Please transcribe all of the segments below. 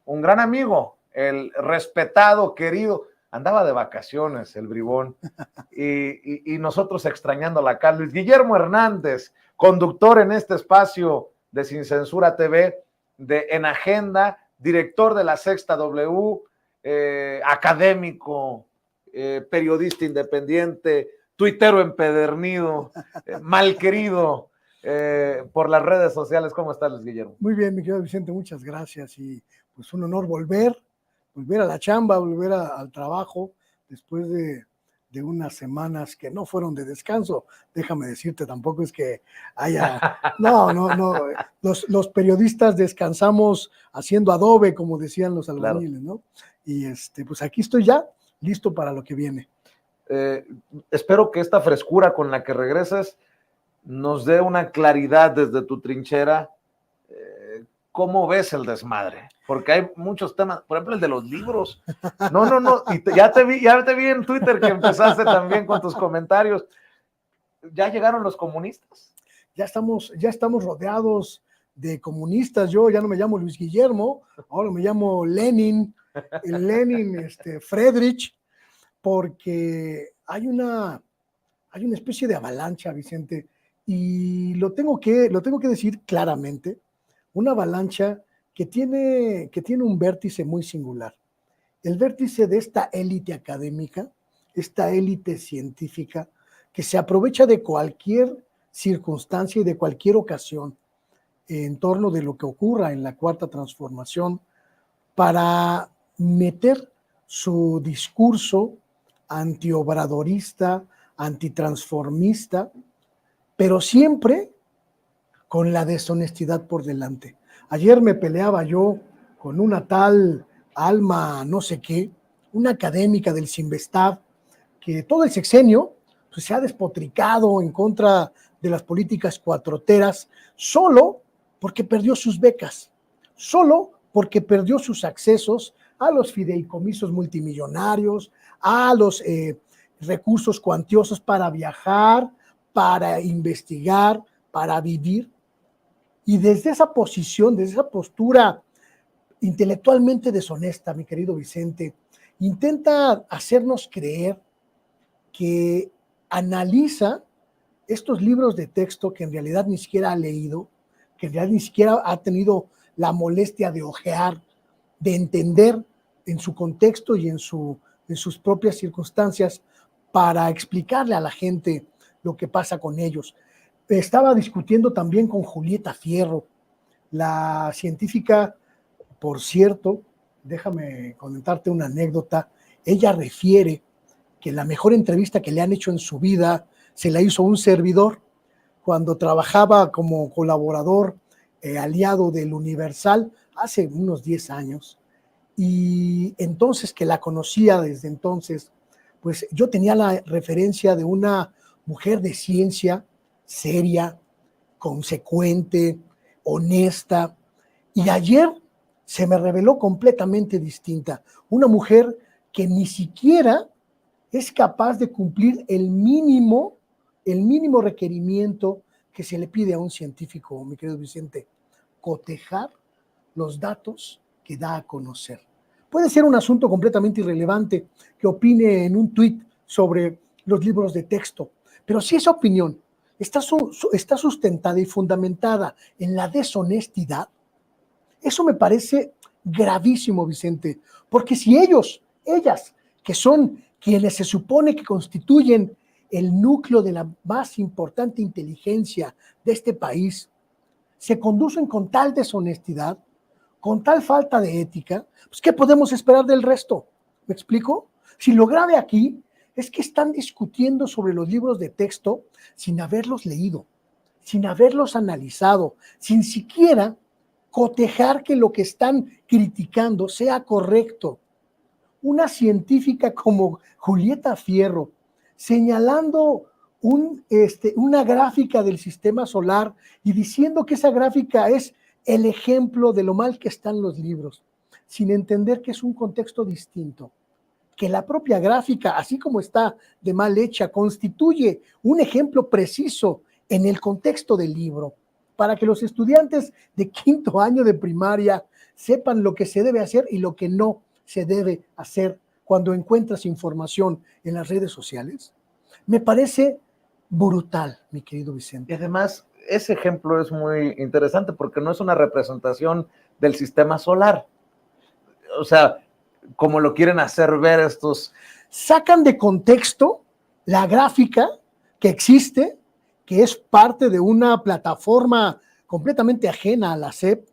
un gran amigo, el respetado, querido, andaba de vacaciones el bribón, y nosotros extrañándola acá, Luis Guillermo Hernández, conductor en este espacio de Sin Censura TV, en Agenda, director de La Sexta W, académico, periodista independiente, tuitero empedernido, mal querido por las redes sociales. ¿Cómo estás, Luis Guillermo? Muy bien, mi querido Vicente, muchas gracias, y pues un honor volver a la chamba, volver al trabajo después de unas semanas que no fueron de descanso. Déjame decirte, tampoco es que haya, no, los periodistas descansamos haciendo adobe, como decían los albañiles, ¿no? Y pues aquí estoy ya, listo para lo que viene. Espero que esta frescura con la que regreses nos dé una claridad desde tu trinchera. ¿Cómo ves el desmadre? Porque hay muchos temas, por ejemplo, el de los libros. No, y ya te vi en Twitter que empezaste también con tus comentarios. ¿Ya llegaron los comunistas? Ya estamos rodeados de comunistas. Yo ya no me llamo Luis Guillermo, ahora me llamo Lenin, Friedrich, porque hay una especie de avalancha, Vicente, y lo tengo que decir claramente, una avalancha que tiene un vértice muy singular. El vértice de esta élite académica, esta élite científica, que se aprovecha de cualquier circunstancia y de cualquier ocasión en torno de lo que ocurra en la Cuarta Transformación para meter su discurso antiobradorista, antitransformista, pero siempre con la deshonestidad por delante. Ayer me peleaba yo con una tal Alma no sé qué, una académica del Cinvestav, que todo el sexenio pues, se ha despotricado en contra de las políticas cuatroteras solo porque perdió sus becas, solo porque perdió sus accesos a los fideicomisos multimillonarios, a los recursos cuantiosos para viajar, para investigar, para vivir. Y desde esa posición, desde esa postura intelectualmente deshonesta, mi querido Vicente, intenta hacernos creer que analiza estos libros de texto que en realidad ni siquiera ha leído, que en realidad ni siquiera ha tenido la molestia de ojear, de entender en su contexto y en sus propias circunstancias para explicarle a la gente lo que pasa con ellos. Estaba discutiendo también con Julieta Fierro, la científica, por cierto, déjame comentarte una anécdota. Ella refiere que la mejor entrevista que le han hecho en su vida se la hizo un servidor cuando trabajaba como colaborador aliado del Universal hace unos 10 años. Y entonces que la conocía desde entonces, pues yo tenía la referencia de una mujer de ciencia, seria, consecuente, honesta, y ayer se me reveló completamente distinta. Una mujer que ni siquiera es capaz de cumplir el mínimo requerimiento que se le pide a un científico, mi querido Vicente: cotejar los datos que da a conocer. Puede ser un asunto completamente irrelevante que opine en un tuit sobre los libros de texto, pero si esa opinión está sustentada y fundamentada en la deshonestidad, eso me parece gravísimo, Vicente, porque si ellas, que son quienes se supone que constituyen el núcleo de la más importante inteligencia de este país, se conducen con tal deshonestidad, con tal falta de ética, pues ¿qué podemos esperar del resto? ¿Me explico? Si lo grave aquí es que están discutiendo sobre los libros de texto sin haberlos leído, sin haberlos analizado, sin siquiera cotejar que lo que están criticando sea correcto. Una científica como Julieta Fierro señalando una gráfica del sistema solar y diciendo que esa gráfica es el ejemplo de lo mal que están los libros, sin entender que es un contexto distinto, que la propia gráfica, así como está de mal hecha, constituye un ejemplo preciso en el contexto del libro. para que los estudiantes de 5º año de primaria sepan lo que se debe hacer y lo que no se debe hacer cuando encuentras información en las redes sociales, me parece brutal, mi querido Y Vicente. además, ese ejemplo es muy interesante porque no es una representación del sistema solar. O sea, como lo quieren hacer ver estos. Sacan de contexto la gráfica que existe, que es parte de una plataforma completamente ajena a la SEP,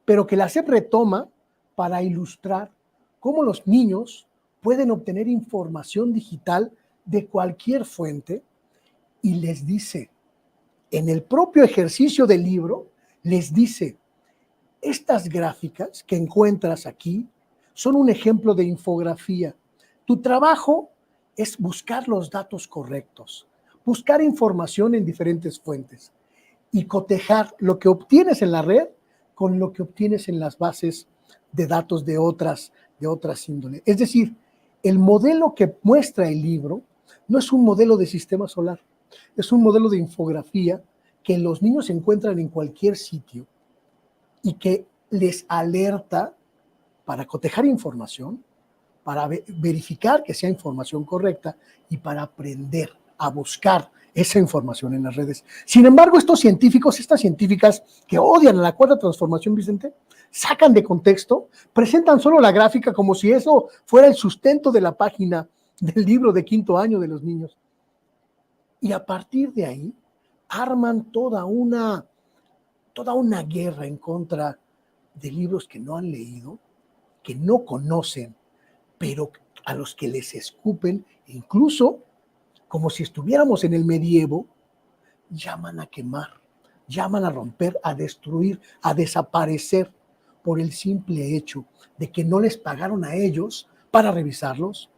pero que la SEP retoma para ilustrar cómo los niños pueden obtener información digital de cualquier fuente y les dice, en el propio ejercicio del libro, les dice, estas gráficas que encuentras aquí son un ejemplo de infografía. Tu trabajo es buscar los datos correctos, buscar información en diferentes fuentes y cotejar lo que obtienes en la red con lo que obtienes en las bases de datos de otras índoles. Es decir, el modelo que muestra el libro no es un modelo de sistema solar, es un modelo de infografía que los niños encuentran en cualquier sitio y que les alerta para cotejar información, para verificar que sea información correcta y para aprender a buscar esa información en las redes. Sin embargo, estos científicos, estas científicas que odian a la cuarta transformación, Vicente, sacan de contexto, presentan solo la gráfica como si eso fuera el sustento de la página del libro de 5º año de los niños. Y a partir de ahí, arman toda una guerra en contra de libros que no han leído, que no conocen, pero a los que les escupen, incluso como si estuviéramos en el medievo, llaman a quemar, llaman a romper, a destruir, a desaparecer por el simple hecho de que no les pagaron a ellos para revisarlos,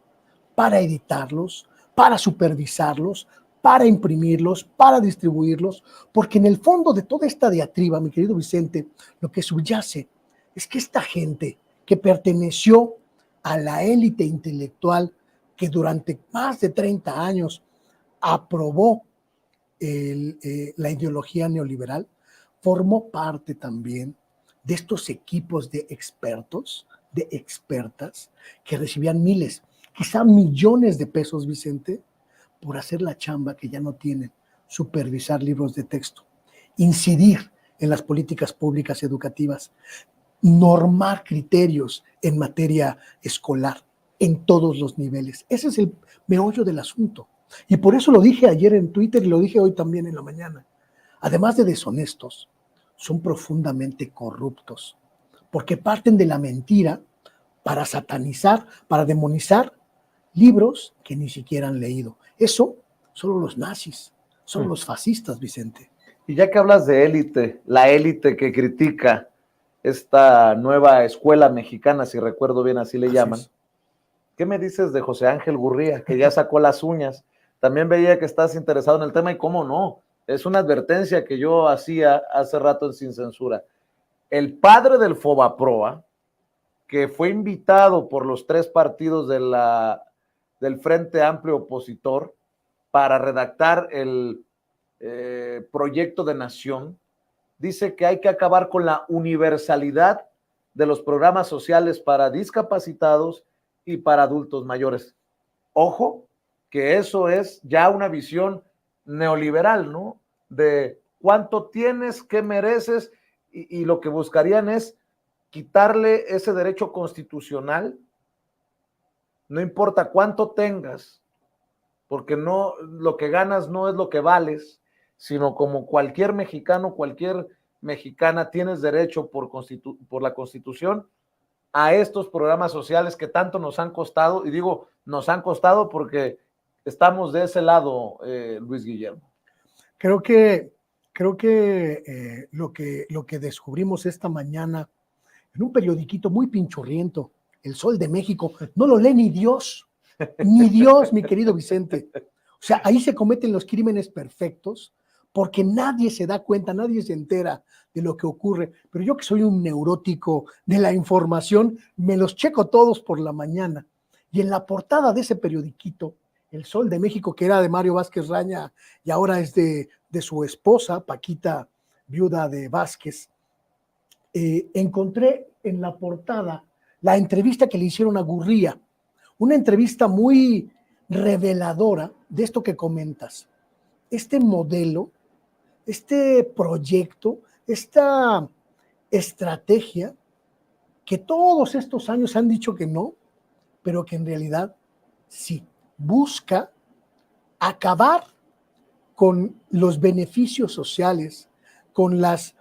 para editarlos, para supervisarlos, para imprimirlos, para distribuirlos, porque en el fondo de toda esta diatriba, mi querido Vicente, lo que subyace es que esta gente que perteneció a la élite intelectual que durante más de 30 años aprobó la ideología neoliberal, formó parte también de estos equipos de expertos, de expertas, que recibían miles, quizá millones de pesos, Vicente, por hacer la chamba que ya no tienen, supervisar libros de texto, incidir en las políticas públicas educativas, normar criterios en materia escolar en todos los niveles. Ese es el meollo del asunto. Y por eso lo dije ayer en Twitter y lo dije hoy también en la mañana. Además de deshonestos, son profundamente corruptos, porque parten de la mentira para satanizar, para demonizar libros que ni siquiera han leído. Eso solo los nazis, solo los fascistas, Vicente. Y ya que hablas de élite, la élite que critica esta nueva escuela mexicana, si recuerdo bien así le llaman, ¿qué me dices de José Ángel Gurría, que ya sacó las uñas? También veía que estás interesado en el tema y cómo no, es una advertencia que yo hacía hace rato en Sin Censura. El padre del Fobaproa, que fue invitado por los 3 partidos del Frente Amplio Opositor para redactar el proyecto de nación, dice que hay que acabar con la universalidad de los programas sociales para discapacitados y para adultos mayores. Ojo, que eso es ya una visión neoliberal, ¿no? De cuánto tienes, qué mereces, y lo que buscarían es quitarle ese derecho constitucional, no importa cuánto tengas, porque no, lo que ganas no es lo que vales, sino como cualquier mexicano, cualquier mexicana, tienes derecho por la Constitución a estos programas sociales que tanto nos han costado, y digo, nos han costado porque estamos de ese lado, Luis Guillermo. Creo que lo que descubrimos esta mañana en un periodiquito muy pinchurriento, El Sol de México, no lo lee ni Dios, mi querido Vicente. O sea, ahí se cometen los crímenes perfectos porque nadie se da cuenta, nadie se entera de lo que ocurre. Pero yo que soy un neurótico de la información, me los checo todos por la mañana. Y en la portada de ese periodiquito, El Sol de México, que era de Mario Vázquez Raña y ahora es de su esposa, Paquita viuda de Vázquez, encontré en la portada la entrevista que le hicieron a Gurría, una entrevista muy reveladora de esto que comentas. Este modelo, este proyecto, esta estrategia que todos estos años han dicho que no, pero que en realidad sí, busca acabar con los beneficios sociales, con las,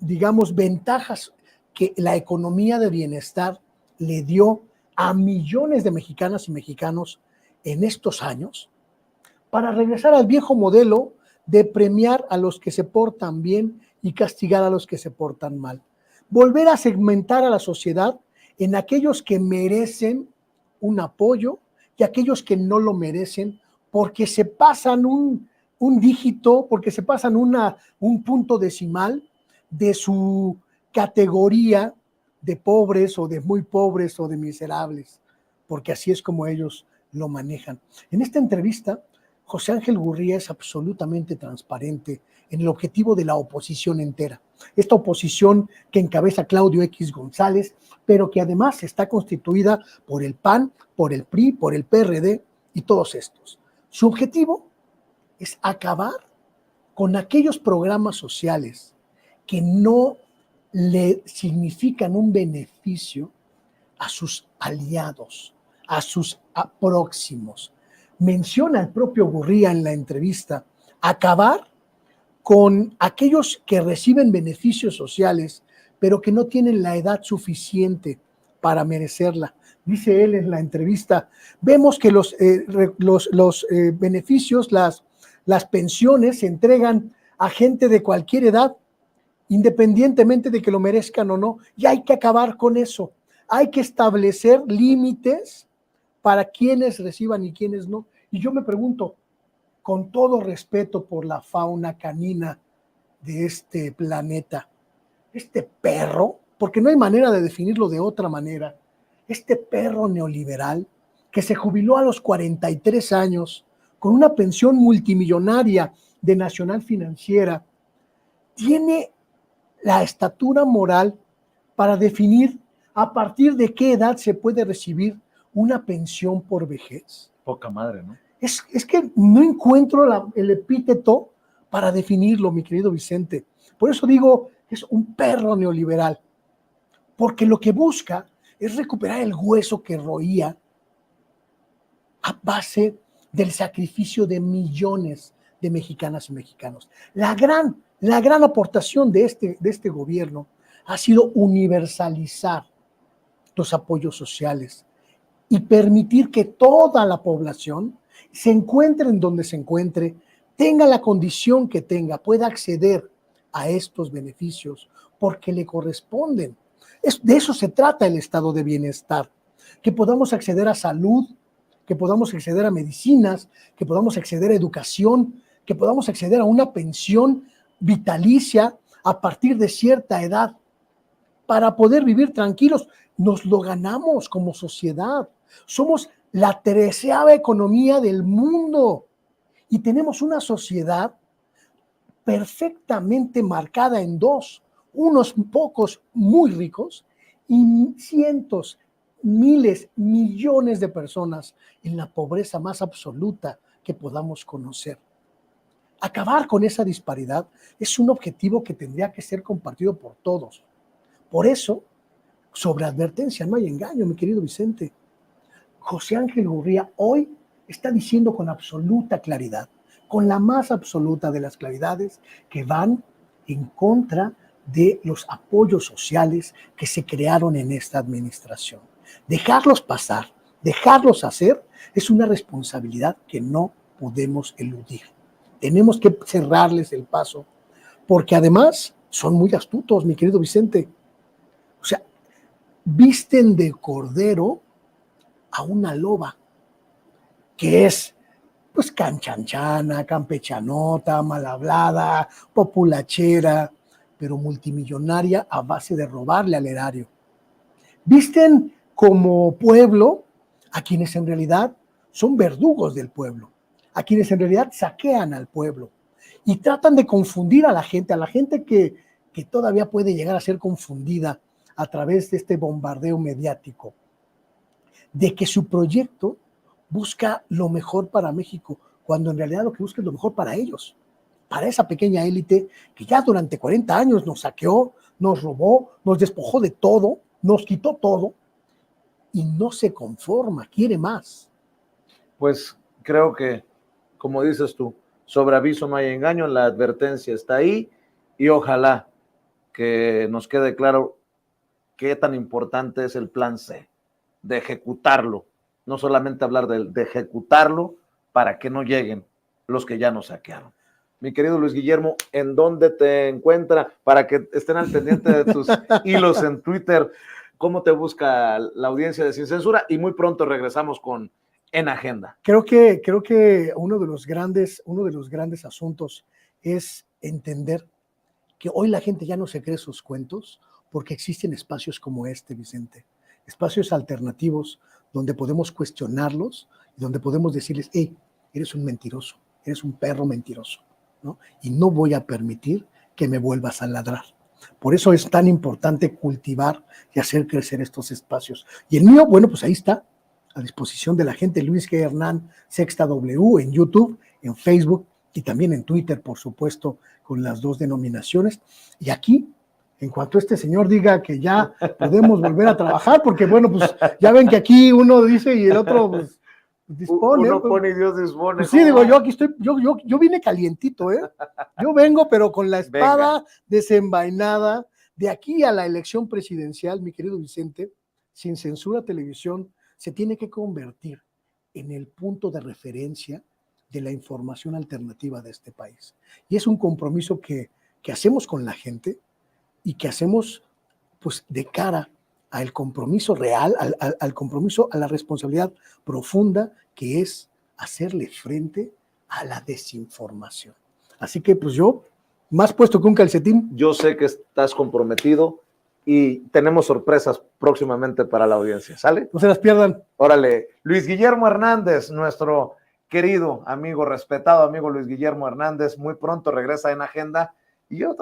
digamos, ventajas que la economía de bienestar le dio a millones de mexicanas y mexicanos en estos años, para regresar al viejo modelo de premiar a los que se portan bien y castigar a los que se portan mal. Volver a segmentar a la sociedad en aquellos que merecen un apoyo y aquellos que no lo merecen porque se pasan un dígito, porque se pasan un punto decimal de su categoría de pobres o de muy pobres o de miserables, porque así es como ellos lo manejan. En esta entrevista, José Ángel Gurría es absolutamente transparente en el objetivo de la oposición entera. Esta oposición que encabeza Claudio X González, pero que además está constituida por el PAN, por el PRI, por el PRD y todos estos. Su objetivo es acabar con aquellos programas sociales que no le significan un beneficio a sus aliados, a sus próximos. Menciona el propio Gurría en la entrevista, acabar con aquellos que reciben beneficios sociales, pero que no tienen la edad suficiente para merecerla. Dice él en la entrevista, vemos que los beneficios, las pensiones se entregan a gente de cualquier edad, independientemente de que lo merezcan o no, y hay que acabar con eso. Hay que establecer límites para quienes reciban y quienes no. Y yo me pregunto, con todo respeto por la fauna canina de este planeta, este perro, porque no hay manera de definirlo de otra manera, este perro neoliberal que se jubiló a los 43 años con una pensión multimillonaria de Nacional Financiera, tiene la estatura moral para definir a partir de qué edad se puede recibir una pensión por vejez. Poca madre, ¿no? Es que no encuentro el epíteto para definirlo, mi querido Vicente. Por eso digo que es un perro neoliberal, porque lo que busca es recuperar el hueso que roía a base del sacrificio de millones de mexicanas y mexicanos. La gran aportación de este gobierno ha sido universalizar los apoyos sociales y permitir que toda la población se encuentre en donde se encuentre, tenga la condición que tenga, pueda acceder a estos beneficios porque le corresponden. De eso se trata el estado de bienestar, que podamos acceder a salud, que podamos acceder a medicinas, que podamos acceder a educación, que podamos acceder a una pensión vitalicia a partir de cierta edad para poder vivir tranquilos. Nos lo ganamos como sociedad. Somos la 13ª economía del mundo y tenemos una sociedad perfectamente marcada en dos, unos pocos muy ricos y cientos, miles, millones de personas en la pobreza más absoluta que podamos conocer. Acabar con esa disparidad es un objetivo que tendría que ser compartido por todos. Por eso, sobre advertencia, no hay engaño, mi querido Vicente. José Ángel Gurría hoy está diciendo con absoluta claridad, con la más absoluta de las claridades, que van en contra de los apoyos sociales que se crearon en esta administración. Dejarlos pasar, dejarlos hacer, es una responsabilidad que no podemos eludir. Tenemos que cerrarles el paso, porque además son muy astutos, mi querido Vicente. O sea, visten de cordero a una loba, que es pues canchanchana, campechanota, mal hablada, populachera, pero multimillonaria a base de robarle al erario. Visten como pueblo a quienes en realidad son verdugos del pueblo, a quienes en realidad saquean al pueblo. y tratan de confundir a la gente que todavía puede llegar a ser confundida a través de este bombardeo mediático, de que su proyecto busca lo mejor para México, cuando en realidad lo que busca es lo mejor para ellos, para esa pequeña élite que ya durante 40 años nos saqueó, nos robó, nos despojó de todo, nos quitó todo y no se conforma, quiere más. Pues creo que, como dices tú, sobre aviso no hay engaño, la advertencia está ahí y ojalá que nos quede claro qué tan importante es el plan C, de ejecutarlo, no solamente hablar de ejecutarlo para que no lleguen los que ya nos saquearon. Mi querido Luis Guillermo, ¿en dónde te encuentra? Para que estén al pendiente de tus hilos en Twitter, ¿cómo te busca la audiencia de Sin Censura? Y muy pronto regresamos con En Agenda. Creo que uno de los grandes asuntos es entender que hoy la gente ya no se cree sus cuentos porque existen espacios como este, Vicente, espacios alternativos donde podemos cuestionarlos y donde podemos decirles, hey, eres un mentiroso, eres un perro mentiroso, ¿no? Y no voy a permitir que me vuelvas a ladrar. Por eso es tan importante cultivar y hacer crecer estos espacios. Y el mío, bueno, pues ahí está, a disposición de la gente, Luis G. Hernán, Sexta W, en YouTube, en Facebook y también en Twitter, por supuesto, con las dos denominaciones. Y aquí, en cuanto este señor diga que ya podemos volver a trabajar, porque bueno, pues ya ven que aquí uno dice y el otro pues, dispone. Uno pone y Dios dispone. Pues sí, digo, yo aquí estoy, yo vine calientito, ¿eh? Yo vengo, pero con la espada Venga. desenvainada. De aquí a la elección presidencial, mi querido Vicente, Sin Censura Televisión se tiene que convertir en el punto de referencia de la información alternativa de este país. Y es un compromiso que hacemos con la gente y que hacemos pues de cara al compromiso real, al compromiso, a la responsabilidad profunda que es hacerle frente a la desinformación. Así que pues yo, más puesto que un calcetín. Yo sé que estás comprometido y tenemos sorpresas próximamente para la audiencia, ¿sale? No se las pierdan. Órale, Luis Guillermo Hernández, nuestro querido amigo, respetado amigo Luis Guillermo Hernández, muy pronto regresa en Agenda y otra